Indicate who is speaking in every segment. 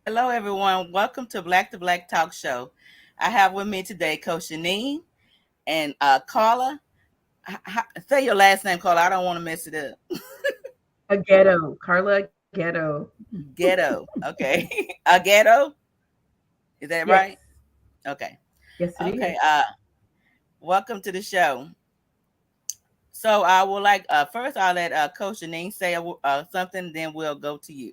Speaker 1: Hello, everyone. Welcome to Black to Black Talk Show. I have with me today Coach Janine and Karla. Say your last name, Karla. I don't want to mess it up.
Speaker 2: Aghedo, Karla Aghedo.
Speaker 1: Ghetto. Okay. Aghedo. Is that
Speaker 2: Yes,
Speaker 1: right? Okay.
Speaker 2: yes, it
Speaker 1: Okay.
Speaker 2: is.
Speaker 1: Welcome to the show. So I will like first I'll let Coach Janine say something, then we'll go to you.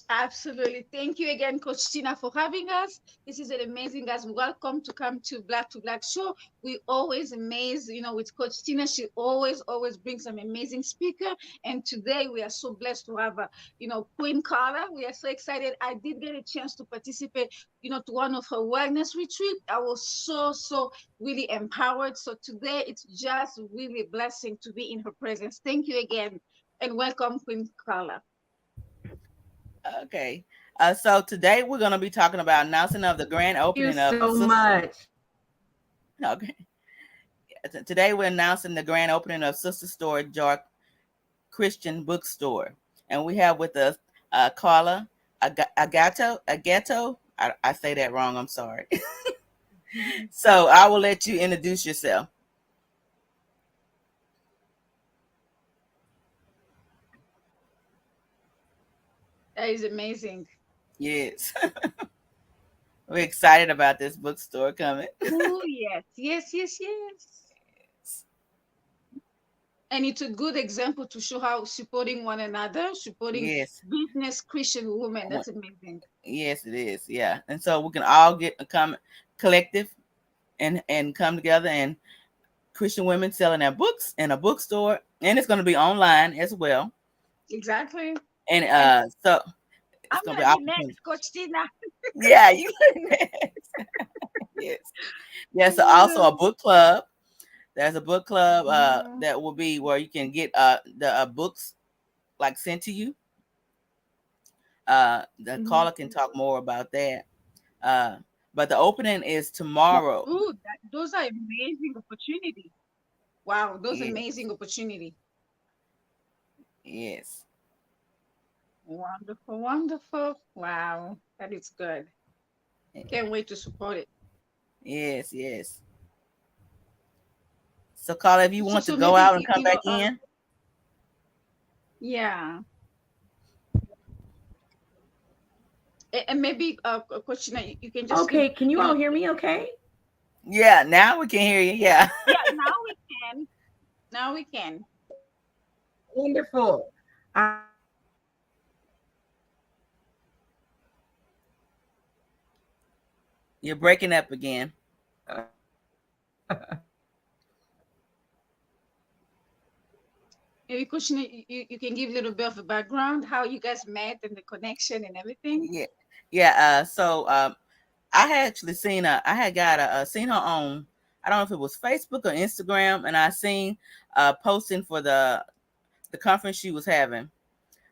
Speaker 3: Absolutely. Thank you again, Coach Tina, for having us. This is an amazing, guys. Welcome to come to Black Show. We always amaze, with Coach Tina. She always brings some amazing speaker. And today we are so blessed to have, Queen Carla. We are so excited. I did get a chance to participate, to one of her wellness retreat. I was so really empowered. So today it's just really a blessing to be in her presence. Thank you again. And welcome, Queen Carla.
Speaker 1: Okay. So today we're going to be talking about announcing of the grand
Speaker 2: Thank you
Speaker 1: opening of
Speaker 2: so much.
Speaker 1: Okay. Today we're announcing the grand opening of SisStore Christian Bookstore, and we have with us Karla Aghedo. I say that wrong. I'm sorry. So I will let you introduce yourself.
Speaker 3: That is amazing.
Speaker 1: Yes, we're excited about this bookstore coming.
Speaker 3: Oh, yes. And it's a good example to show how supporting one another, supporting
Speaker 1: Yes,
Speaker 3: business Christian women.
Speaker 1: Wh-
Speaker 3: That's amazing.
Speaker 1: yes, it is. Yeah, and so we can all get a come collective and come together and Christian women selling their books in a bookstore, and it's going to be online as well.
Speaker 3: Exactly.
Speaker 1: And
Speaker 3: And
Speaker 1: so it's
Speaker 3: I'm
Speaker 1: going to be
Speaker 3: gonna be
Speaker 1: opportunity.
Speaker 3: next, Coach Tina.
Speaker 1: Yeah, you. Yes. Yes, also a book club. There's a book club
Speaker 3: Mhm,
Speaker 1: that will be where you can get the books like sent to you. The
Speaker 3: mhm.
Speaker 1: caller can talk more about that. Uh, but the opening is tomorrow.
Speaker 3: Ooh, those are amazing opportunity. Wow, those
Speaker 1: Yes,
Speaker 3: amazing opportunity.
Speaker 1: yes,
Speaker 3: Wonderful, wonderful. Wow, that is good. Can't wait to support it.
Speaker 1: yes, yes. So, caller, if you
Speaker 3: So,
Speaker 1: want to
Speaker 3: so
Speaker 1: go
Speaker 3: maybe
Speaker 1: out and come back in,
Speaker 3: yeah. And maybe Coach Tina, you can just
Speaker 2: Okay, can you
Speaker 3: you
Speaker 2: all
Speaker 3: know,
Speaker 2: hear me okay?
Speaker 1: yeah, now we can hear you. Yeah,
Speaker 3: yeah. Now we can. Now we can.
Speaker 2: Wonderful.
Speaker 1: you're breaking up again.
Speaker 3: Maybe Coach Tina, you can give a little bit of a background how you guys met and the connection and everything.
Speaker 1: Yeah, yeah. I had actually seen I had got seen her on. I don't know if it was Facebook or Instagram, and I seen posting for the conference she was having,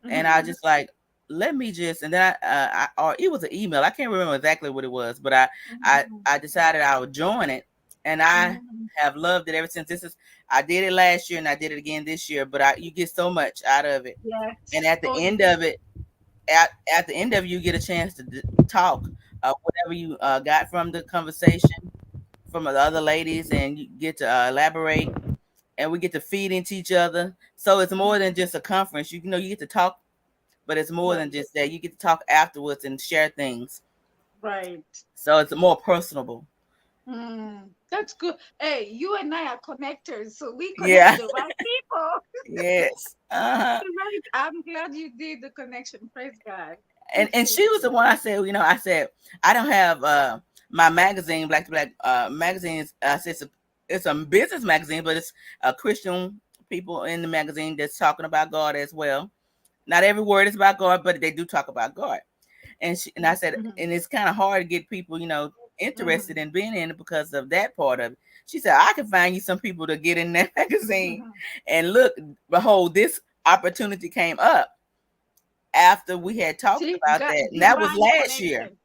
Speaker 1: and I
Speaker 3: Mm-hmm.
Speaker 1: just like let me just and then or it was an email. I can't remember exactly what it was, but I decided I would join it, and I
Speaker 3: Mm-hmm.
Speaker 1: have loved it ever since. I did it last year and I did it again this year, but I you get so much out of it, and
Speaker 3: Yes.
Speaker 1: at the
Speaker 3: Oh,
Speaker 1: end
Speaker 3: yes.
Speaker 1: of it, at the end of it, you get a chance to talk whatever you got from the conversation from the other ladies, and you get to elaborate, and we get to feed into each other. So it's more than just a conference. You know, you get to talk, but it's more than
Speaker 3: Right.
Speaker 1: just that. You get to talk afterwards and share things.
Speaker 3: Right.
Speaker 1: So it's more personable.
Speaker 3: That's good. Hey, you and I are connectors, so we connect
Speaker 1: Yeah.
Speaker 3: with the right people.
Speaker 1: Yes. Uh-huh.
Speaker 3: Right. I'm glad you did the connection. Praise God.
Speaker 1: And she was the one I said, I said I don't have my magazine, Black to Black magazine. It's a business magazine, but it's Christian people in the magazine that's talking about God as well. Not every word is about God, but they do talk about God. And I said,
Speaker 3: Mm-hmm.
Speaker 1: and it's kind of hard to get people, interested
Speaker 3: Mm-hmm.
Speaker 1: in being in it because of that part of it. She said, I can find you some people to get in that magazine.
Speaker 3: Mm-hmm.
Speaker 1: And look, behold, this opportunity came up after we had talked
Speaker 3: See,
Speaker 1: about
Speaker 3: God,
Speaker 1: that. And that was
Speaker 3: divine
Speaker 1: last year.
Speaker 3: connection.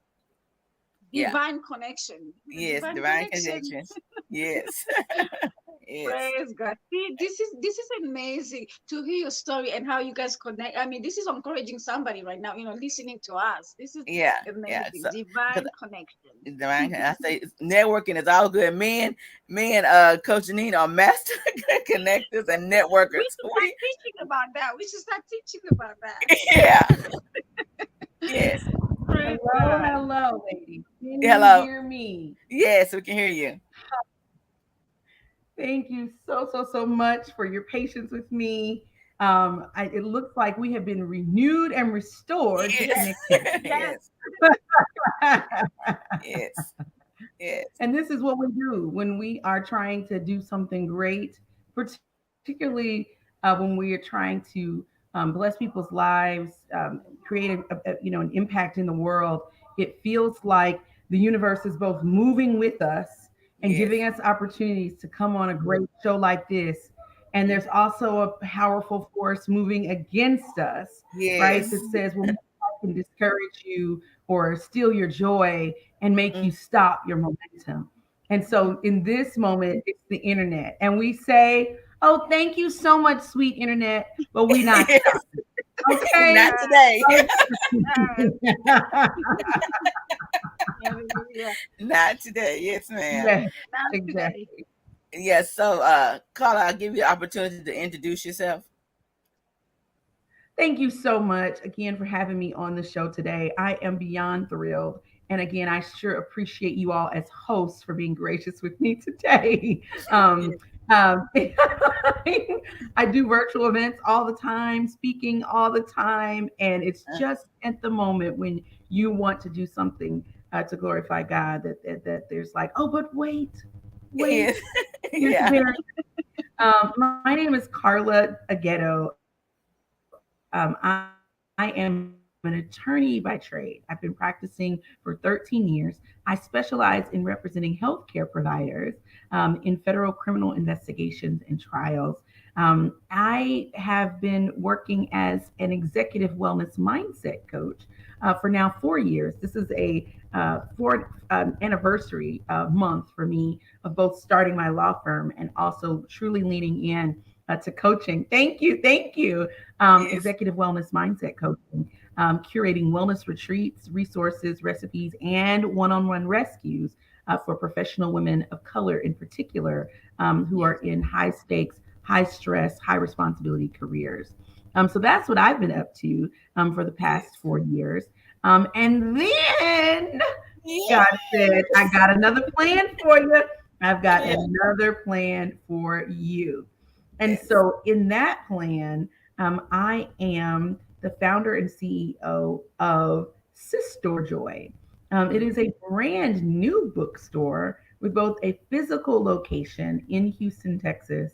Speaker 1: Yeah.
Speaker 3: Divine connection.
Speaker 1: Yes.
Speaker 3: Divine
Speaker 1: Divine
Speaker 3: connection.
Speaker 1: connections. Yes. Yes.
Speaker 3: Praise God. See, this is amazing to hear your story and how you guys connect. I mean, this is encouraging somebody right now, listening to us. This is
Speaker 1: Yeah. Yeah.
Speaker 3: amazing.
Speaker 1: So because
Speaker 3: Divine connection.
Speaker 1: I say networking is all good. Me and Coach Janine are master connectors and
Speaker 3: We
Speaker 1: networkers.
Speaker 3: should start teaching about that. We should start teaching about that.
Speaker 1: Yeah. Yes.
Speaker 3: Praise
Speaker 2: Hello,
Speaker 3: God.
Speaker 2: hello, ladies. Can you
Speaker 1: Hello.
Speaker 2: hear me?
Speaker 1: Yes, we can hear you.
Speaker 2: Thank you so much for your patience with me. It looks like we have been renewed and restored to
Speaker 3: Yes,
Speaker 1: Yes.
Speaker 2: connectivity.
Speaker 3: yes,
Speaker 1: Yes. Yes. Yes.
Speaker 2: And this is what we do when we are trying to do something great, particularly when we are trying to bless people's lives, create an impact in the world. It feels like the universe is both moving with us and
Speaker 1: Yes.
Speaker 2: giving us opportunities to come on a great show like this. And there's also a powerful force moving against us, right? That
Speaker 1: Yes.
Speaker 2: says, well, I can discourage you or steal your joy and make you stop your momentum. And
Speaker 3: mhm.
Speaker 2: so in this moment, it's the internet. And we say, oh, thank you so much, sweet internet, but we not
Speaker 1: Yes.
Speaker 2: stopping. Okay.
Speaker 1: Not today.
Speaker 3: Yes, hallelujah.
Speaker 1: Not today. Yes, ma'am.
Speaker 2: Yeah,
Speaker 3: Not today.
Speaker 2: exactly.
Speaker 1: Yes. So, Carla, I'll give you the opportunity to introduce yourself.
Speaker 2: Thank you so much again for having me on the show today. I am beyond thrilled. And again, I sure appreciate you all as hosts for being gracious with me today. Um,
Speaker 1: Yes.
Speaker 2: I do virtual events all the time, speaking all the time. And it's
Speaker 1: Uh,
Speaker 2: just at the moment when you want to do something to glorify God that there's like, oh, but wait,
Speaker 1: Yes.
Speaker 2: here's the
Speaker 1: Yeah.
Speaker 2: very my name is Karla Aghedo. I am an attorney by trade. I've been practicing for 13 years. I specialize in representing healthcare providers in federal criminal investigations and trials. I have been working as an executive wellness mindset coach for now 4 years. This is a fourth anniversary month for me of both starting my law firm and also truly leaning in to coaching. Thank you.
Speaker 1: Yes.
Speaker 2: Executive wellness mindset coaching, curating wellness retreats, resources, recipes, and one on one rescues for professional women of color in particular who are
Speaker 1: Yes.
Speaker 2: in high stakes, high stress, high responsibility careers. So that's what I've been up to for the past
Speaker 1: Yes.
Speaker 2: 4 years. And then God said, I
Speaker 1: Yes.
Speaker 2: got another plan for you. I've got
Speaker 1: Yeah.
Speaker 2: another plan for you. And
Speaker 1: Yes.
Speaker 2: so, in that plan, I am the founder and CEO of SisStore Joy. It is a brand new bookstore with both a physical location in Houston, Texas,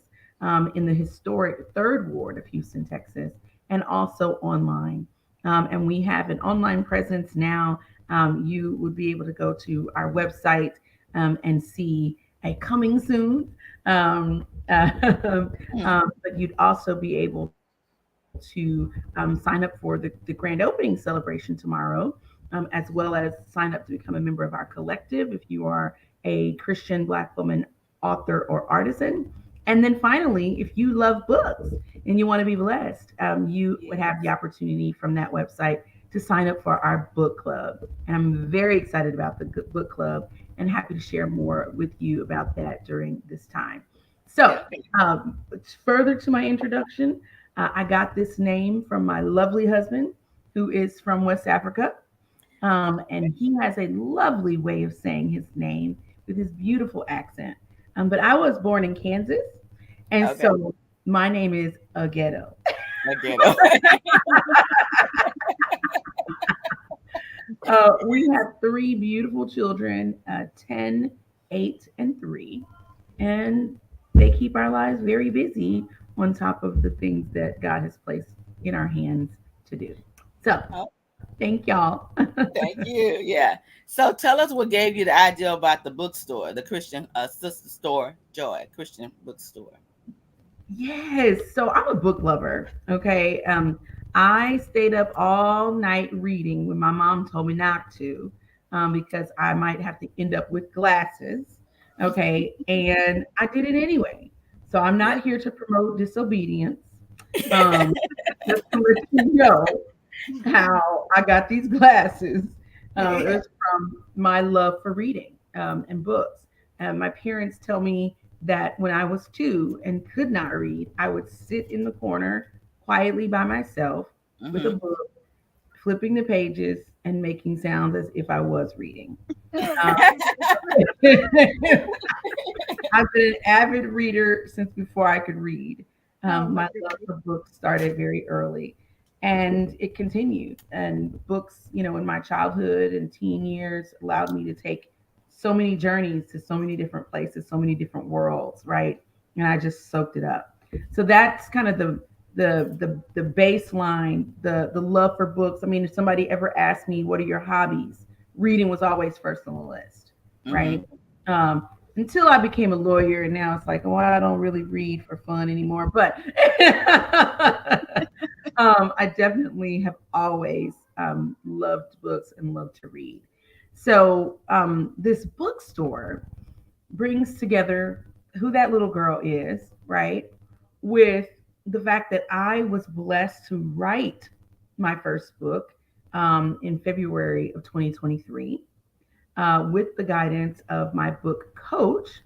Speaker 2: in the historic third ward of Houston, Texas, and also online. And we have an online presence now. You would be able to go to our website and see a coming soon.
Speaker 1: Mm.
Speaker 2: But you'd also be able to sign up for the grand opening celebration tomorrow, as well as sign up to become a member of our collective if you are a Christian Black woman author or artisan. And then finally, if you love books and you want to be blessed, you would
Speaker 1: Yes.
Speaker 2: have the opportunity from that website to sign up for our book club. And I'm very excited about the book club and happy to share more with you about that during this time. So,
Speaker 1: Okay.
Speaker 2: um, further to my introduction, I got this name from my lovely husband, who is from West Africa. And he has a lovely way of saying his name with his beautiful accent. But I was born in Kansas, and
Speaker 1: Okay.
Speaker 2: so my name is Aghedo.
Speaker 1: I get it.
Speaker 2: We have three beautiful children 10, 8, and 3. And they keep our lives very busy on top of the things that God has placed in our hands to do. So,
Speaker 1: Oh,
Speaker 2: thank y'all.
Speaker 1: thank you. Yeah. So tell us what gave you the idea about the bookstore, the Christian sister store Joy, Christian bookstore.
Speaker 2: Yes. So I'm a book lover. Okay. I stayed up all night reading when my mom told me not to, because I might have to end up with glasses. Okay. And I did it anyway. So I'm
Speaker 1: Yeah.
Speaker 2: not here to promote disobedience. Um, just to let you know how I got these glasses. It
Speaker 1: Yeah.
Speaker 2: was from my love for reading and books. My parents tell me that when I was 2 and could not read, I would sit in the corner quietly by myself with a
Speaker 1: Hmm.
Speaker 2: book, flipping the pages and making sounds as if I was reading.
Speaker 3: Oh
Speaker 2: Um,
Speaker 3: my
Speaker 2: I've been an avid reader since before I could read.
Speaker 3: oh my
Speaker 2: My love
Speaker 3: goodness.
Speaker 2: for books started very early and it continued. And books, in my childhood and teen years allowed me to take so many journeys to so many different places, so many different worlds, right? And I just soaked it up. So that's kind of the baseline, the love for books. I mean, if somebody ever asked me, what are your hobbies? Reading was always first on the list, right?
Speaker 1: Hmm.
Speaker 2: Um, until I became a lawyer, and now it's like, oh, I don't really read for fun anymore. But I definitely have always loved books and loved to read. So this bookstore brings together who that little girl is, right? With the fact that I was blessed to write my first book in February of 2023 with the guidance of my book coach,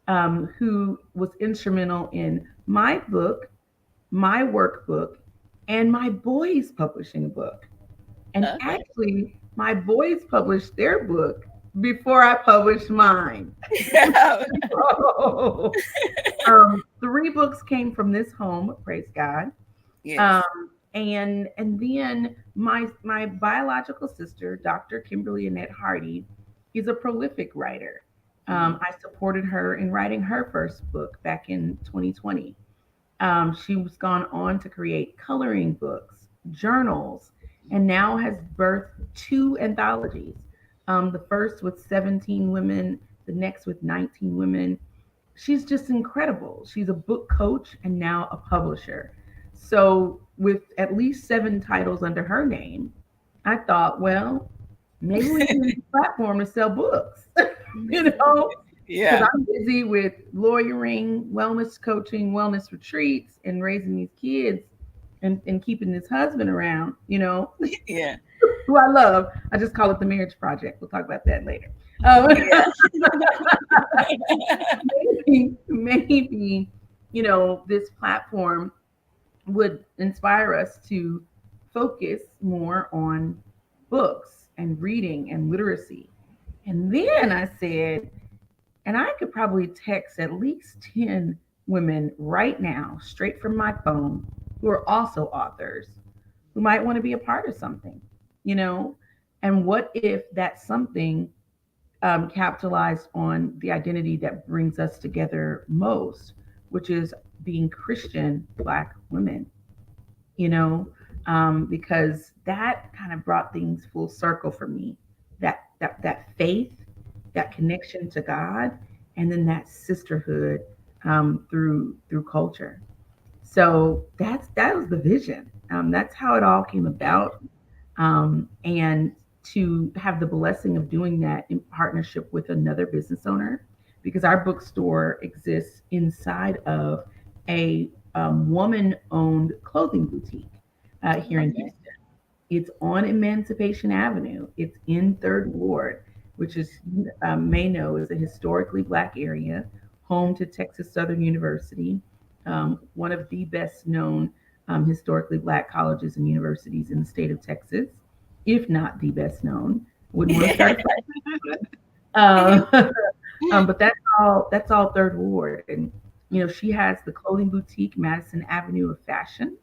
Speaker 2: who was instrumental in my book, my workbook, and my boys' publishing book. And
Speaker 1: Okay.
Speaker 2: actually, my boys published their book before I published mine. So, 3 books came from this home, praise God. Um,
Speaker 1: Yes.
Speaker 2: and then my biological sister, Dr. Kimberly Annette Hardy, is a prolific writer.
Speaker 1: Hmm.
Speaker 2: I supported her in writing her first book back in 2020. She was gone on to create coloring books, journals, and now has birthed 2 anthologies. The first with 17 women, the next with 19 women. She's just incredible. She's a book coach and now a publisher. So, with at least 7 titles under her name, I thought, well, maybe we can use the platform to sell books, you know, because
Speaker 1: Yeah.
Speaker 2: I'm busy with lawyering, wellness coaching, wellness retreats, and raising these kids and keeping this husband around,
Speaker 1: Yeah.
Speaker 2: who I love. I just call it the marriage project. We'll talk about that later. Um,
Speaker 1: Yeah.
Speaker 2: maybe, this platform would inspire us to focus more on books and reading and literacy. And then I said, and I could probably text at least 10 women right now, straight from my phone, who are also authors, who might want to be a part of something, you know? And what if that something capitalized on the identity that brings us together most, which is being Christian Black women, you know, because that kind of brought things full circle for me. That faith, that connection to God, and then that sisterhood through culture. So that was the vision. That's how it all came about, and to have the blessing of doing that in partnership with another business owner, because our bookstore exists inside of a woman-owned clothing boutique here in
Speaker 1: Okay.
Speaker 2: Houston. It's on Emancipation Avenue. It's in Third Ward, which is may know is a historically Black area, home to Texas Southern University, one of the best known historically Black colleges and universities in the state of Texas, if not the best known. Wouldn't want to start a fight. But that's all Third Ward, and she has the clothing boutique Madison Avenue of Fashions.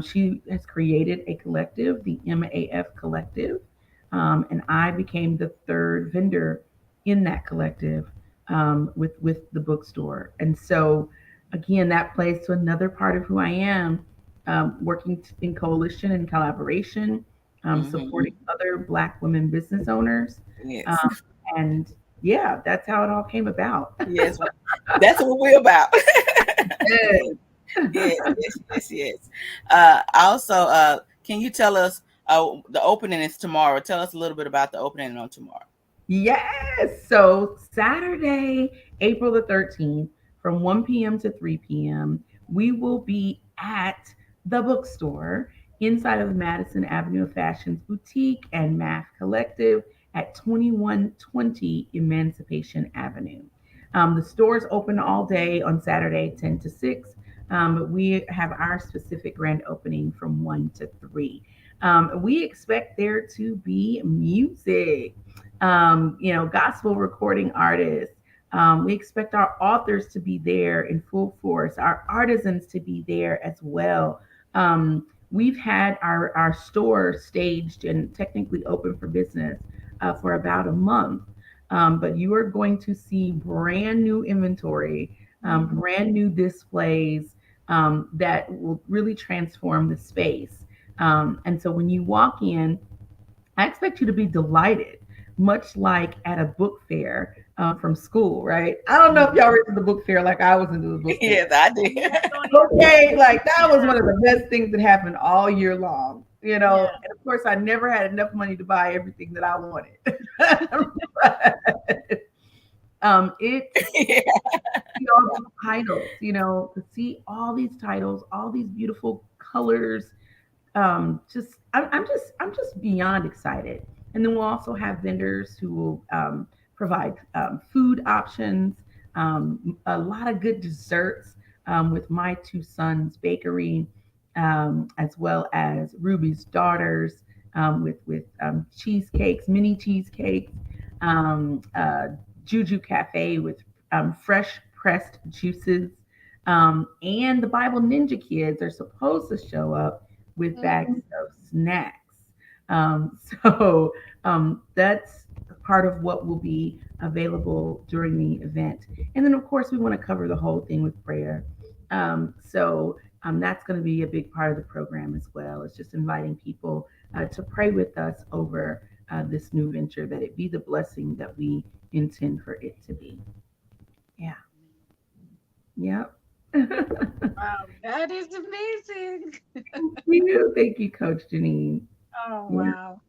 Speaker 2: She has created a collective, the MAF Collective, and I became the third vendor in that collective with the bookstore. And so, again, that plays to another part of who I am, working in coalition and collaboration,
Speaker 1: Hmm.
Speaker 2: supporting other Black women business owners, um,
Speaker 1: Yes.
Speaker 2: and yeah, that's how it all came about.
Speaker 1: Yes. That's what we're about.
Speaker 2: Yes.
Speaker 1: Yes, yes, yes, yes. Also, can you tell us the opening is tomorrow? Tell us a little bit about the opening on tomorrow.
Speaker 2: Yes. So Saturday, April the 13th, from 1 p.m. to 3 p.m. We will be at the bookstore inside of the Madison Avenue of Fashion's boutique and math collective at 2120 Emancipation Avenue. The store is open all day on Saturday, 10 to 6, but we have our specific grand opening from 1 to 3. We expect there to be music, gospel recording artists. We expect our authors to be there in full force, our artisans to be there as well. We've had our store staged and technically open for business for about a month. But you are going to see brand new inventory, brand new displays that will really transform the space. And so when you walk in, I expect you to be delighted, much like at a book fair from school, right? I don't know if y'all were into the book fair like I was into the book fair.
Speaker 1: Yes, I did.
Speaker 3: Yes, oh
Speaker 2: Okay, like that was
Speaker 3: yeah,
Speaker 2: one of the best things that happened all year long, you know.
Speaker 3: yeah.
Speaker 2: And of course, I never had enough money to buy everything that I wanted. It's
Speaker 1: Yeah.
Speaker 2: see all these titles, to see all these titles, all these beautiful colors, just I'm just beyond excited. And then we'll also have vendors who will provide food options, a lot of good desserts with my two sons bakery, as well as Ruby's daughters, with cheesecakes, mini cheesecakes, Juju Cafe with fresh pressed juices, and the Bible Ninja Kids are supposed to show up with bags
Speaker 3: Mhm.
Speaker 2: of snacks. That's part of what will be available during the event. And then, of course, we want to cover the whole thing with prayer. That's going to be a big part of the program as well. It's just inviting people to pray with us over this new venture, that it be the blessing that we intend for it to be. Yeah. Yep.
Speaker 3: Wow, that is amazing.
Speaker 2: Thank you, Coach Janine.
Speaker 3: Oh,
Speaker 2: Yeah.
Speaker 3: wow.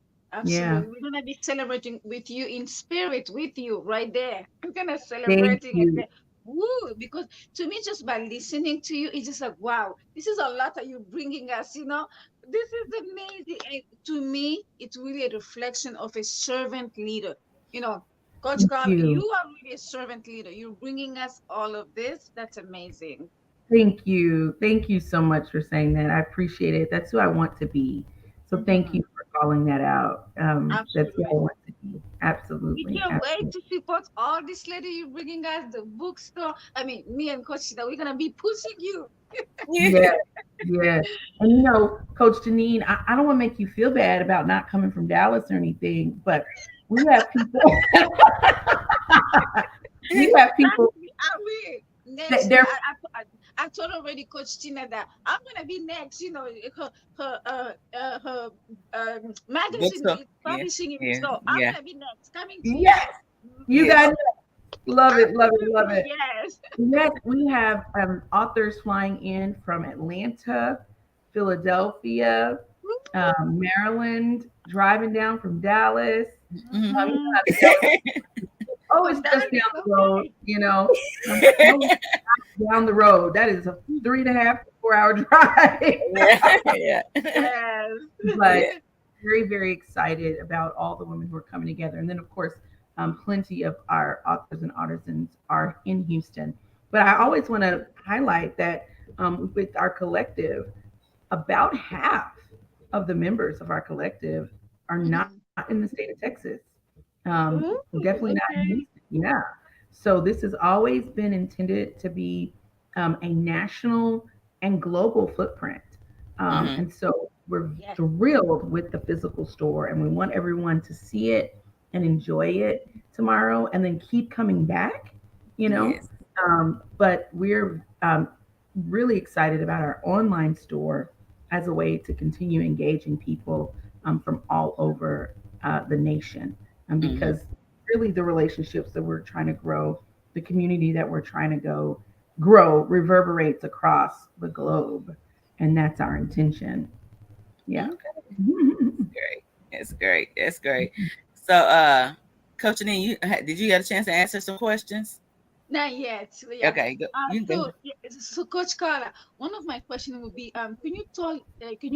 Speaker 2: Yeah.
Speaker 3: Absolutely. We're gonna be celebrating with you in spirit, with you right there. We're gonna
Speaker 2: Thank
Speaker 3: celebrating it
Speaker 2: you.
Speaker 3: there. Woo! Because to me, just by listening to you, it's just like, wow, this is a lot that you're bringing us, This is amazing. And to me, it's really a reflection of a servant leader. You know, Coach
Speaker 2: Thank
Speaker 3: Carl, you
Speaker 2: you.
Speaker 3: are really a servant leader. You're bringing us all of this. That's amazing.
Speaker 2: Thank you. Thank you so much for saying that. I appreciate it. That's who I want to be. So thank
Speaker 3: Hmm.
Speaker 2: you for calling that out. That's who I
Speaker 3: Absolutely.
Speaker 2: want to be.
Speaker 3: We
Speaker 2: Absolutely.
Speaker 3: can't wait
Speaker 2: Absolutely.
Speaker 3: to support all this lady you bringing us, the bookstore. I mean, me and Coach Shida, we're gonna be pushing you.
Speaker 2: Yeah. Yeah. And Coach Janine, I don't want to make you feel bad about not coming from Dallas or anything, but we have people we have people
Speaker 3: Exactly. I will.
Speaker 2: that
Speaker 3: Next year,
Speaker 2: they're
Speaker 3: I told already Coach Tina that I'm gonna be next. Her magazine
Speaker 1: Bookstore.
Speaker 3: is
Speaker 1: Yeah.
Speaker 3: publishing it,
Speaker 1: Yeah.
Speaker 3: so I'm
Speaker 1: Yeah.
Speaker 3: gonna be next. Coming to you.
Speaker 2: yes, you
Speaker 1: Yes.
Speaker 2: guys love it, love it, love
Speaker 3: Absolutely,
Speaker 2: it.
Speaker 3: yes.
Speaker 2: Yes, we have authors flying in from Atlanta, Philadelphia, Maryland, driving down from Dallas. You know
Speaker 3: Mm-hmm.
Speaker 2: how the Dallas, oh, it's
Speaker 3: From
Speaker 2: just
Speaker 3: Dallas,
Speaker 2: down
Speaker 3: it's
Speaker 2: the road,
Speaker 3: okay.
Speaker 2: no, down the road. That is a 3.5 to 4 hour drive.
Speaker 1: Yeah. Yeah.
Speaker 3: Yes.
Speaker 2: But very, very excited about all the women who are coming together. And then, of course, plenty of our authors and artisans are in Houston. But I always want to highlight that with our collective, about half of the members of our collective are not
Speaker 3: Mhm.
Speaker 2: in the state of Texas.
Speaker 3: Ooh,
Speaker 2: Definitely not in Houston.
Speaker 3: okay.
Speaker 2: Yeah. So this has always been intended to be a national and global footprint.
Speaker 1: Hmm.
Speaker 2: And so we're
Speaker 3: Yes.
Speaker 2: thrilled with the physical store, and we want everyone to see it and enjoy it tomorrow and then keep coming back, you know.
Speaker 1: Yes.
Speaker 2: But we're really excited about our online store as a way to continue engaging people from all over the nation.
Speaker 1: Hmm.
Speaker 2: Because really the relationships that we're trying to grow, the community that we're trying to grow reverberates across the globe. And that's our intention. Yeah.
Speaker 1: Okay. Great. It's great. It's great. So, Coach Anine, did you get a chance to answer some questions?
Speaker 3: Not yet. But yeah.
Speaker 1: Okay, go, you can
Speaker 3: So,
Speaker 1: go.
Speaker 3: yeah, so Coach Carla, one of my questions would be, can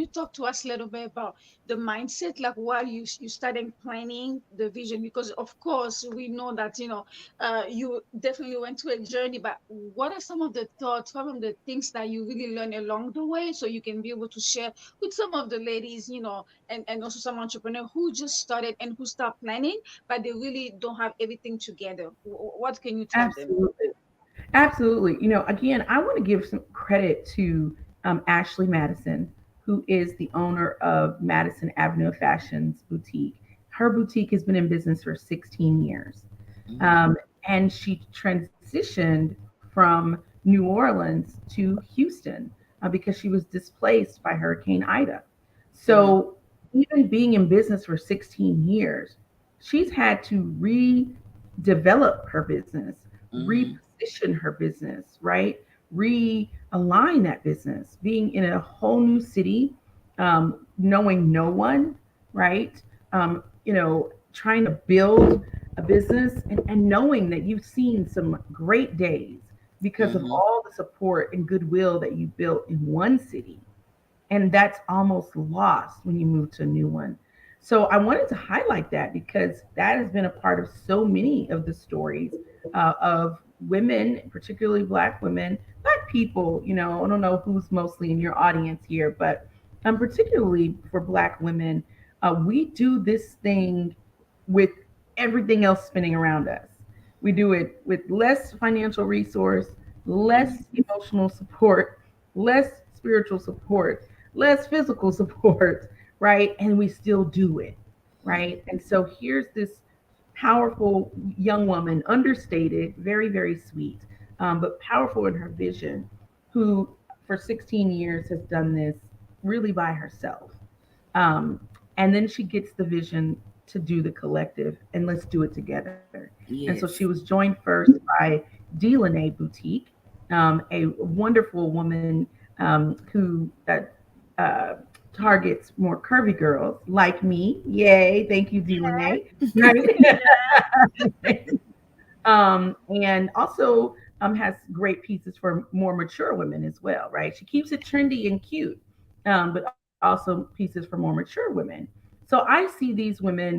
Speaker 3: you talk to us a little bit about the mindset, like while you started planning the vision? Because of course we know that you definitely went through a journey, but what are some of the thoughts, some of the things that you really learned along the way, so you can be able to share with some of the ladies, and also some entrepreneur who just started and who start planning, but they really don't have everything together. What can you tell them?
Speaker 2: Absolutely. Absolutely. Again, I want to give some credit to Ashley Madison, who is the owner of Madison Avenue of Fashion's boutique. Her boutique has been in business for 16 years.
Speaker 1: Mhm.
Speaker 2: Um, and she transitioned from New Orleans to Houston because she was displaced by Hurricane Ida.
Speaker 1: Mhm.
Speaker 2: So, even being in business for 16 years, she's had to redevelop her business,
Speaker 1: Mhm.
Speaker 2: reposition her business, right? Realign that business, being in a whole new city, knowing no one, right? Trying to build a business and knowing that you've seen some great days because of
Speaker 1: Mhm.
Speaker 2: all the support and goodwill that you built in one city, and that's almost lost when you move to a new one. So I wanted to highlight that because that has been a part of so many of the stories of women, particularly Black women, Black people. I don't know who's mostly in your audience here, but particularly for Black women, we do this thing with everything else spinning around us. We do it with less financial resource, less
Speaker 1: Mhm.
Speaker 2: emotional support, less spiritual support, less physical support, right? And we still do it, right? And so here's this powerful young woman, understated, very, very sweet, but powerful in her vision, who for 16 years has done this really by herself. Um, and then she gets the vision to do the collective and let's do it together. And so she was
Speaker 1: Yes.
Speaker 2: joined first by Delaney Boutique, a wonderful woman who uh, targets more curvy girls like me. Yay. Thank you,
Speaker 3: Yes.
Speaker 2: Delaney. Right.
Speaker 3: Yes.
Speaker 2: And also has great pieces for more mature women as well, right? She keeps it trendy and cute, but also pieces for more mature women. So I see these women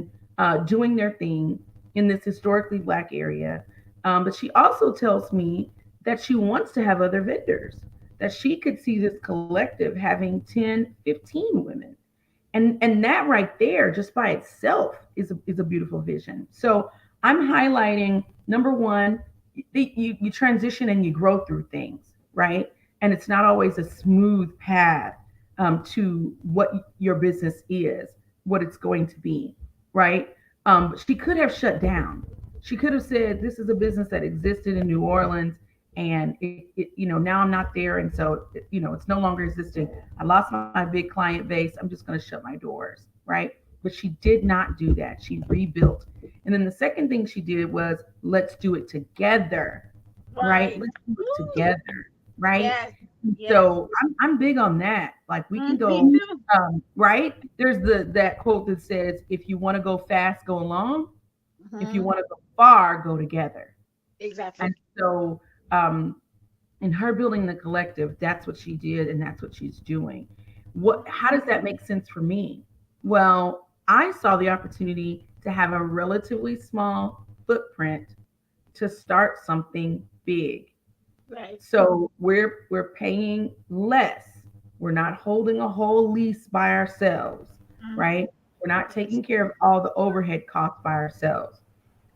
Speaker 2: doing their thing in this historically Black area. But she also tells me that she wants to have other vendors, that she could see this collective having 10, 15 women, and that right there just by itself is a beautiful vision. So I'm highlighting number one, you transition and you grow through things, right? And it's not always a smooth path to what your business is, what it's going to be, right? She could have shut down. She could have said, this is a business that existed in New Orleans, and now I'm not there, and so it's no longer existing. I lost my big client base. I'm just going to shut my doors, right? But she did not do that. She rebuilt. And then the second thing she did was, let's do it together, right?
Speaker 3: Right.
Speaker 2: Let's do it
Speaker 3: Woo.
Speaker 2: together, right?
Speaker 3: Yes. Yes.
Speaker 2: So I'm big on that. Like we can
Speaker 3: Me
Speaker 2: go,
Speaker 3: too.
Speaker 2: right? There's that quote that says, if you want to go fast, go alone. If you
Speaker 3: Hmm.
Speaker 2: want to go far, go together. And
Speaker 3: Exactly.
Speaker 2: so um, in her building the collective, that's what she did and that's what she's doing. How does that make sense for me? Well, I saw the opportunity to have a relatively small footprint to start something big.
Speaker 3: Right.
Speaker 2: So we're paying less. We're not holding a whole lease by ourselves,
Speaker 3: Hmm.
Speaker 2: right? We're not
Speaker 3: Yes.
Speaker 2: taking care of all the overhead costs by ourselves.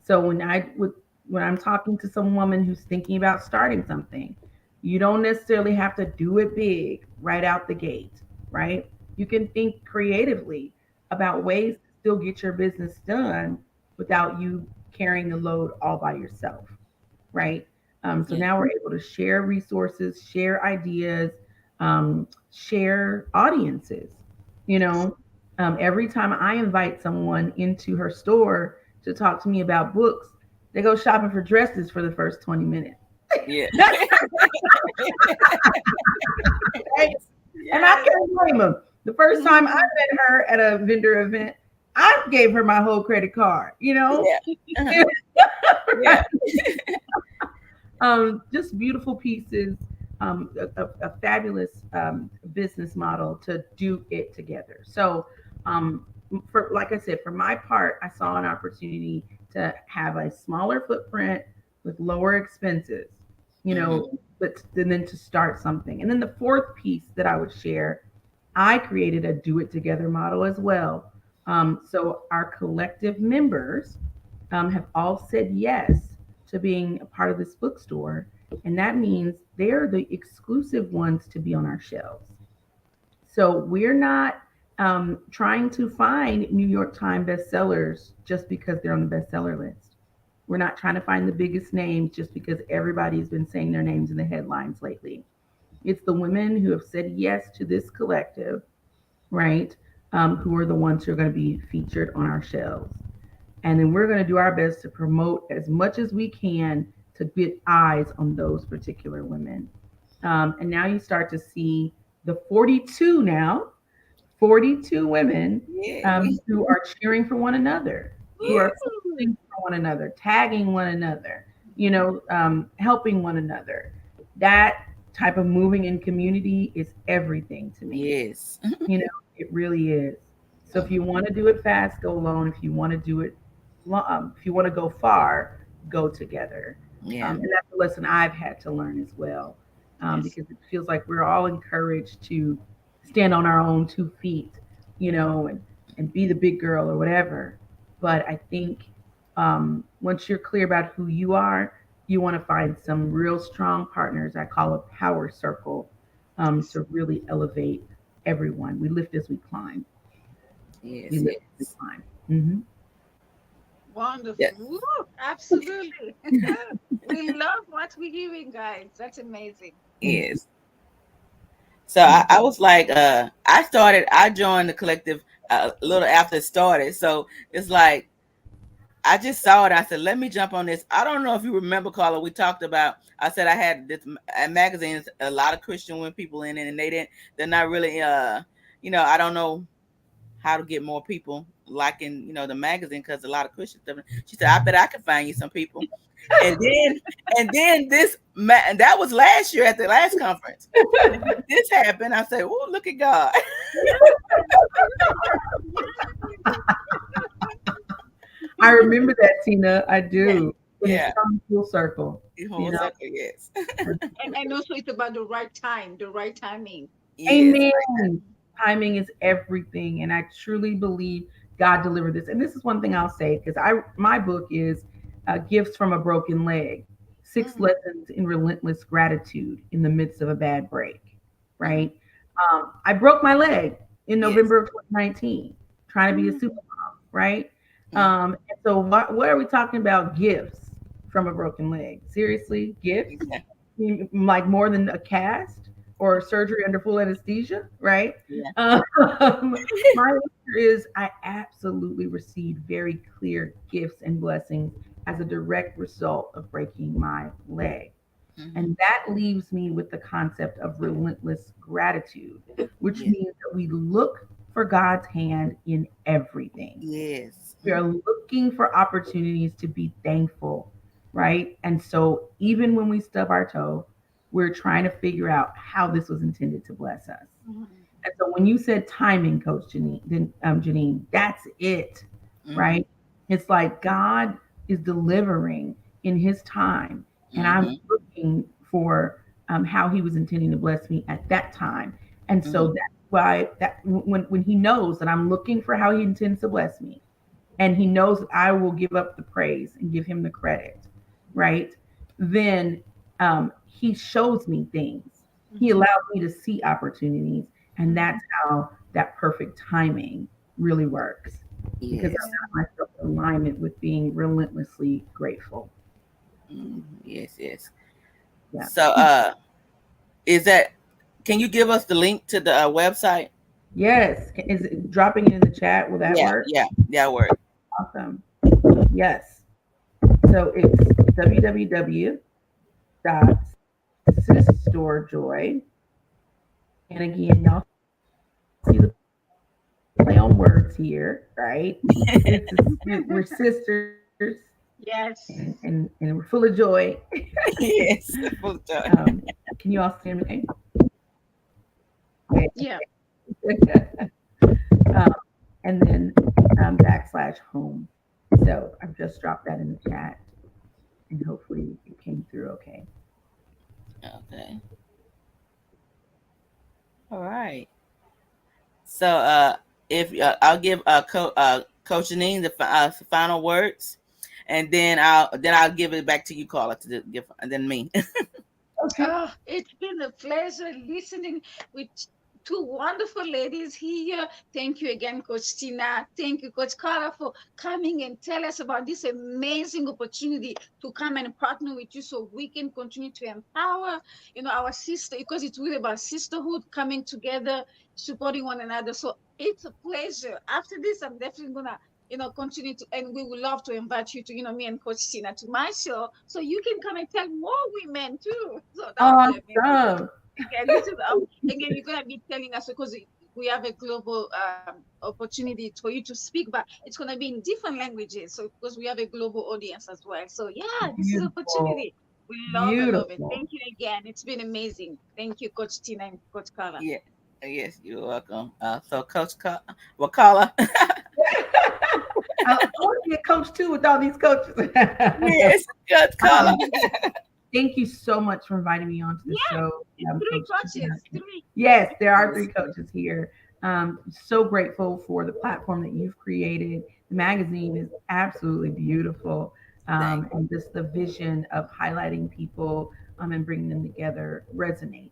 Speaker 2: So when I'm talking to some woman who's thinking about starting something, you don't necessarily have to do it big right out the gate, right? You can think creatively about ways to still get your business done without you carrying the load all by yourself, right? So
Speaker 1: Yeah.
Speaker 2: now we're able to share resources, share ideas, share audiences. You
Speaker 3: Yes.
Speaker 2: know, every time I invite someone into her store to talk to me about books, they go shopping for dresses for the first 20 minutes.
Speaker 1: Yeah.
Speaker 2: Right? And I
Speaker 3: Yes.
Speaker 2: can't blame them. The first time I
Speaker 3: Mhm.
Speaker 2: met her at a vendor event, I gave her my whole credit card,
Speaker 1: Yeah. Uh-huh. Yeah.
Speaker 2: right? Just beautiful pieces, a fabulous business model to do it together. So, for like I said, for my part, I saw an opportunity to have a smaller footprint with lower expenses, you
Speaker 1: Mm-hmm.
Speaker 2: know, but then to start something. And then the fourth piece that I would share, I created a do it together model as well. So our collective members have all said yes to being a part of this bookstore. And that means they're the exclusive ones to be on our shelves. So we're not trying to find New York Times bestsellers just because they're on the bestseller list. We're not trying to find the biggest names just because everybody's been saying their names in the headlines lately. It's the women who have said yes to this collective, right? Who are the ones who are going to be featured on our shelves. And then we're going to do our best to promote as much as we can to get eyes on those particular women. And now you start to see the 42 now, 42 women
Speaker 1: Yeah.
Speaker 2: who are cheering for one another, who are
Speaker 3: Woo!
Speaker 2: posting for one another, tagging one another, helping one another. That type of moving in community is everything to me.
Speaker 1: Yes.
Speaker 2: You know, it really is. So if you want to do it fast, go alone. If you want to do it, if you want to go far, go together.
Speaker 1: Yeah.
Speaker 2: And that's a lesson I've had to learn as well,
Speaker 3: Yes.
Speaker 2: because it feels like we're all encouraged to stand on our own 2 feet, and be the big girl or whatever. But I think once you're clear about who you are, you want to find some real strong partners. I call a power circle,
Speaker 3: Yes.
Speaker 2: to really elevate everyone. We lift as we climb. We
Speaker 1: Yes.
Speaker 2: lift as we
Speaker 1: Yes.
Speaker 2: climb. Hmm.
Speaker 1: Yeah.
Speaker 3: Wonderful. Woo, absolutely. We love what we're hearing, guys. That's amazing.
Speaker 2: Thank you.
Speaker 1: Yes. So I was like, I joined the collective a little after it started. So it's like, I just saw it. I said, let me jump on this. I don't know if you remember, Carla, we talked about, I said I had this magazines, a lot of Christian women people in it, and they're not really, I don't know how to get more people liking, the magazine because a lot of Christian stuff. She said, I bet I can find you some people. And then and that was last year at the last conference. And then this happened. I said, oh, look at God.
Speaker 2: I remember that, Tina. I
Speaker 1: Yeah.
Speaker 2: do. And it's
Speaker 1: Yeah.
Speaker 2: come full circle, you
Speaker 1: Whole
Speaker 2: know.
Speaker 1: circle, yes.
Speaker 3: And also it's about the right time, the right timing.
Speaker 1: Yes.
Speaker 2: Amen. Timing is everything, and I truly believe God delivered this. And this is one thing I'll say, because I my book is Gifts from a Broken Leg: Six
Speaker 3: Mm,
Speaker 2: Lessons in Relentless Gratitude in the Midst of a Bad Break.
Speaker 3: mm,
Speaker 2: Right? I broke my leg in
Speaker 1: Yes.
Speaker 2: November of 2019, trying to be a super
Speaker 3: mm.
Speaker 2: mom. Right?
Speaker 1: Mm.
Speaker 2: And so what are we talking about? Gifts from a broken leg? Seriously, gifts?
Speaker 1: Yeah.
Speaker 2: Like more than a cast or surgery under full anesthesia, right?
Speaker 1: Yeah.
Speaker 2: My answer is I absolutely received very clear gifts and blessings as a direct result of breaking my leg.
Speaker 1: Hmm.
Speaker 2: And that leaves me with the concept of relentless gratitude, which
Speaker 1: Yes.
Speaker 2: means that we look for God's hand in everything.
Speaker 1: Yes.
Speaker 2: We are looking for opportunities to be thankful, right? And so even when we stub our toe, we're trying to figure out how this was intended to bless us.
Speaker 3: Mhm.
Speaker 2: And so when you said timing, Coach Janine, Janine, that's it,
Speaker 1: Mm-hmm.
Speaker 2: right? It's like God is delivering in His time, and I'm
Speaker 1: Mm-hmm.
Speaker 2: looking for how He was intending to bless me at that time. And so
Speaker 1: Mm-hmm.
Speaker 2: that's why that when He knows that I'm looking for how He intends to bless me, and He knows that I will give up the praise and give Him the credit, right? Then He shows me things. He
Speaker 3: Mhm.
Speaker 2: allows me to see opportunities, and
Speaker 3: Mhm.
Speaker 2: that's how that perfect timing really works, because
Speaker 1: Yes.
Speaker 2: I've got myself in alignment with being relentlessly grateful.
Speaker 1: Mm, yes. Yes.
Speaker 2: Yeah.
Speaker 1: So, is that? Can you give us the link to the website?
Speaker 2: Yes. Is it dropping it in the chat? Will that
Speaker 1: Yeah.
Speaker 2: work?
Speaker 1: Yeah. That work.
Speaker 2: Awesome. Yes. So it's www dot SisStore. And again, y'all see the play on words here, right? We're sisters,
Speaker 3: Yes.
Speaker 2: and we're full of joy.
Speaker 1: Yes, full of joy.
Speaker 2: Um, can you all see me?
Speaker 3: Yeah.
Speaker 2: um, and then backslash home. So I've just dropped that in the chat, and hopefully it came through okay.
Speaker 1: Okay. All right. So if I'll give Coach Janine the final words, and then I'll give it back to you, Carla, to give, and then me.
Speaker 2: Okay.
Speaker 3: It's been a pleasure listening with two wonderful ladies here. Thank you again, Coach Tina. Thank you, Coach Carla, for coming and tell us about this amazing opportunity to come and partner with you so we can continue to empower, our sister, because it's really about sisterhood coming together, supporting one another. So it's a pleasure. After this, I'm definitely gonna continue to, and we would love to invite you to, me and Coach Tina to my show so you can come and tell more women too. So that would be amazing.
Speaker 2: Awesome.
Speaker 3: Again, this is again, you're gonna be telling us because we have a global opportunity for you to speak, but it's gonna be in different languages. So because we have a global audience as well. So yeah, this is
Speaker 2: Beautiful.
Speaker 3: opportunity. We love it, love it.
Speaker 2: Beautiful.
Speaker 3: Thank you again. It's been amazing. Thank you, Coach Tina and Coach Carla.
Speaker 1: Yeah. Yes, you're welcome. So well, Carla.
Speaker 2: I want to be a coach too with all these coaches.
Speaker 1: Yes, Coach Carla.
Speaker 2: um, Thank you so much for inviting me onto the
Speaker 3: Yeah,
Speaker 2: show,
Speaker 3: it's three
Speaker 2: Coach Tina.
Speaker 3: coaches. Three.
Speaker 2: Yes, there are three coaches here. So grateful for the platform that you've created. The magazine is absolutely beautiful,
Speaker 1: Thank
Speaker 2: and just the vision of highlighting people and bringing them together resonates.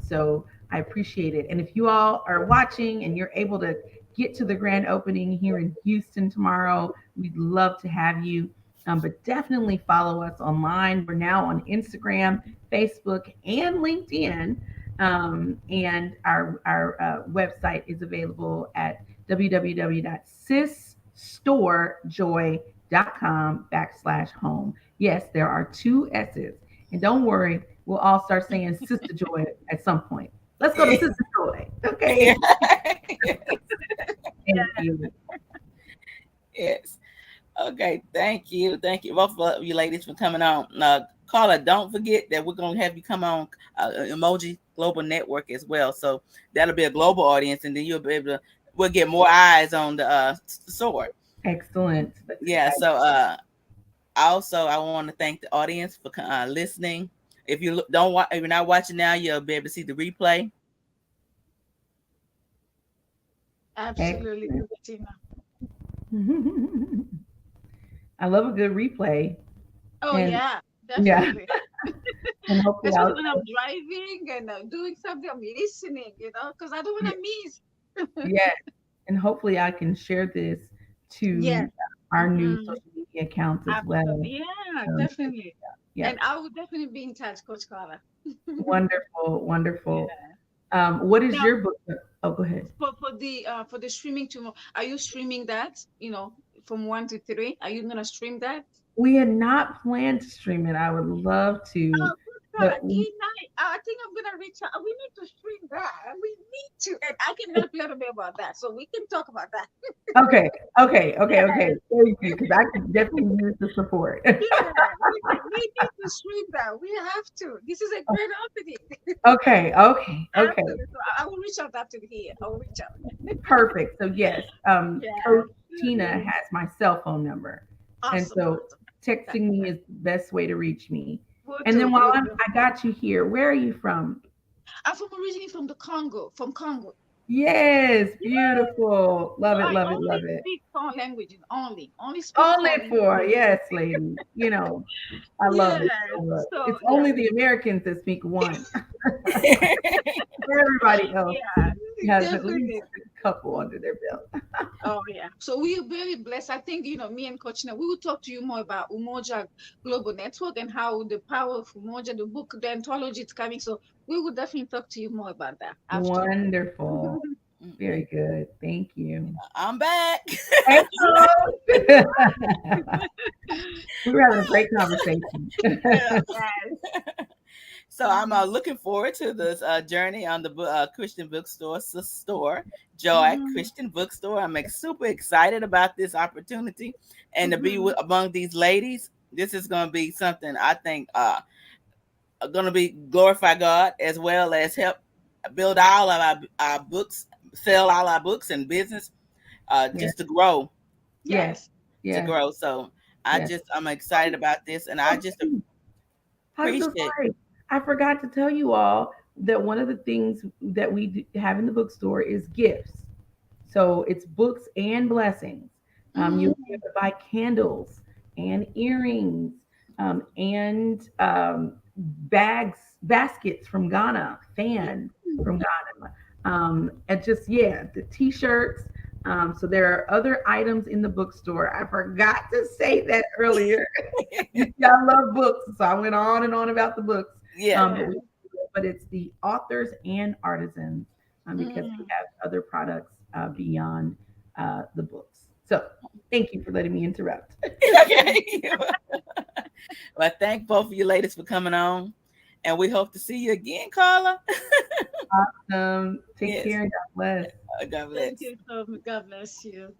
Speaker 2: So I appreciate it. And if you all are watching and you're able to get to the grand opening here in Houston tomorrow, we'd love to have you. But definitely follow us online. We're now on Instagram, Facebook, and LinkedIn. And our website is available at www.sisstorejoy.com/home. Yes, there are two S's. And don't worry, we'll all start saying Sister Joy at some point. Let's go to
Speaker 1: you.
Speaker 2: Sister Joy.
Speaker 1: Yeah.
Speaker 2: Okay. Thank you.
Speaker 1: Yes. Okay. Thank you both of you ladies for coming on. Carla, don't forget that we're gonna have you come on Emoji Global Network as well. So that'll be a global audience, and then you'll be able to. We'll get more eyes on the sword.
Speaker 2: Excellent. That's
Speaker 1: Yeah.
Speaker 2: exciting.
Speaker 1: So also I want to thank the audience for listening. If you don't watch, if you're not watching now, you'll be able to see the replay.
Speaker 3: Absolutely,
Speaker 2: Excellent.
Speaker 3: Coach Tina.
Speaker 2: I love a good replay.
Speaker 3: Oh
Speaker 2: And
Speaker 3: yeah,
Speaker 2: yeah,
Speaker 3: definitely.
Speaker 2: and hopefully
Speaker 3: Especially
Speaker 2: I'll
Speaker 3: when I'm driving and doing something, I'm listening, because I don't want to miss.
Speaker 2: yeah, and hopefully I can share this to
Speaker 3: Yes.
Speaker 2: our new
Speaker 3: Hmm.
Speaker 2: social media accounts as well.
Speaker 3: Absolutely. Yeah,
Speaker 2: Um,
Speaker 3: definitely.
Speaker 2: yeah,
Speaker 3: And I will definitely be in touch, Coach Carla.
Speaker 2: wonderful, wonderful.
Speaker 3: Yeah.
Speaker 2: What is
Speaker 3: Now,
Speaker 2: your book? Oh, go ahead.
Speaker 3: for the streaming tomorrow, are you streaming that? From 1 to 3? Are you gonna stream that?
Speaker 2: We had not planned to stream it. I would love to,
Speaker 3: Coach
Speaker 2: but
Speaker 3: Carla, I think I'm gonna reach out. We need to stream that. We need to, and I can help you a little bit about that, so we can talk about that.
Speaker 2: okay, okay.
Speaker 3: Yes.
Speaker 2: Thank you, because I could definitely use the support.
Speaker 3: Yeah, we need to stream that. We have to. This is a great opening.
Speaker 2: Okay.
Speaker 3: Absolutely. So I will reach out after here. I will reach out.
Speaker 2: Perfect. So yes,
Speaker 3: Yeah.
Speaker 2: Coach Tina has my cell phone number, and
Speaker 3: Awesome.
Speaker 2: so
Speaker 3: Awesome. That's
Speaker 2: texting me
Speaker 3: great.
Speaker 2: is the best way to reach me.
Speaker 3: We'll
Speaker 2: And then
Speaker 3: do.
Speaker 2: while
Speaker 3: We'll do.
Speaker 2: I got you here, where are you from?
Speaker 3: I'm from originally from the Congo, from Congo.
Speaker 2: Yes,
Speaker 3: Yeah.
Speaker 2: beautiful.
Speaker 3: So
Speaker 2: Love it,
Speaker 3: I
Speaker 2: love it,
Speaker 3: only
Speaker 2: love it.
Speaker 3: speak 4 languages. Only speak
Speaker 2: Only
Speaker 3: 4 languages.
Speaker 2: for yes, lady. I love
Speaker 3: Yes.
Speaker 2: it so much.
Speaker 3: So
Speaker 2: It's
Speaker 3: yeah.
Speaker 2: only the Americans that speak one. Everybody else
Speaker 3: Yeah.
Speaker 2: has at least
Speaker 3: Definitely.
Speaker 2: a couple under their belt.
Speaker 3: Oh yeah. So we're very blessed. I think me and Coach Tina, we will talk to you more about Umoja Global Network and how the power of Umoja, the book, the anthology is coming. So we will definitely talk to you more about that after.
Speaker 2: Wonderful. Very good. Thank you.
Speaker 1: I'm back.
Speaker 2: Hey, Coach. We were having a great conversation.
Speaker 3: Yes.
Speaker 1: So I'm looking forward to this journey on the Christian bookstore, SisStore Joy
Speaker 3: Mhm.
Speaker 1: Christian Bookstore. I'm super excited about this opportunity and to be
Speaker 3: Mhm.
Speaker 1: among these ladies. This is going to be something I think going to be glorify God as well as help build all of our books, sell all our books and business,
Speaker 2: Yes,
Speaker 1: just to grow,
Speaker 2: yes,
Speaker 3: Yes.
Speaker 1: to
Speaker 2: yes,
Speaker 1: grow. So
Speaker 2: yes.
Speaker 1: I'm excited about this, and I
Speaker 2: Oh,
Speaker 1: just
Speaker 2: geez, I'm so
Speaker 1: appreciate.
Speaker 2: sorry. I forgot to tell you all that one of the things that we have in the bookstore is gifts. So it's books and blessings. You'll be
Speaker 3: Mm.
Speaker 2: able to buy candles and earrings and baskets from Ghana, fans from Ghana, and just yeah, the T-shirts. So there are other items in the bookstore. I forgot to say that earlier. Y'all love books, so I went on and on about the books.
Speaker 1: Yeah.
Speaker 2: But,
Speaker 3: Yeah.
Speaker 2: but it's the authors and artisans because we
Speaker 3: Mm.
Speaker 2: have other products beyond the books. So thank you for letting me interrupt.
Speaker 1: Okay. Well, thank both of you ladies for coming on, and we hope to see you again, Carla.
Speaker 2: Take
Speaker 1: Yes.
Speaker 2: care and God bless.
Speaker 1: God bless.
Speaker 3: Thank you so much. God bless you.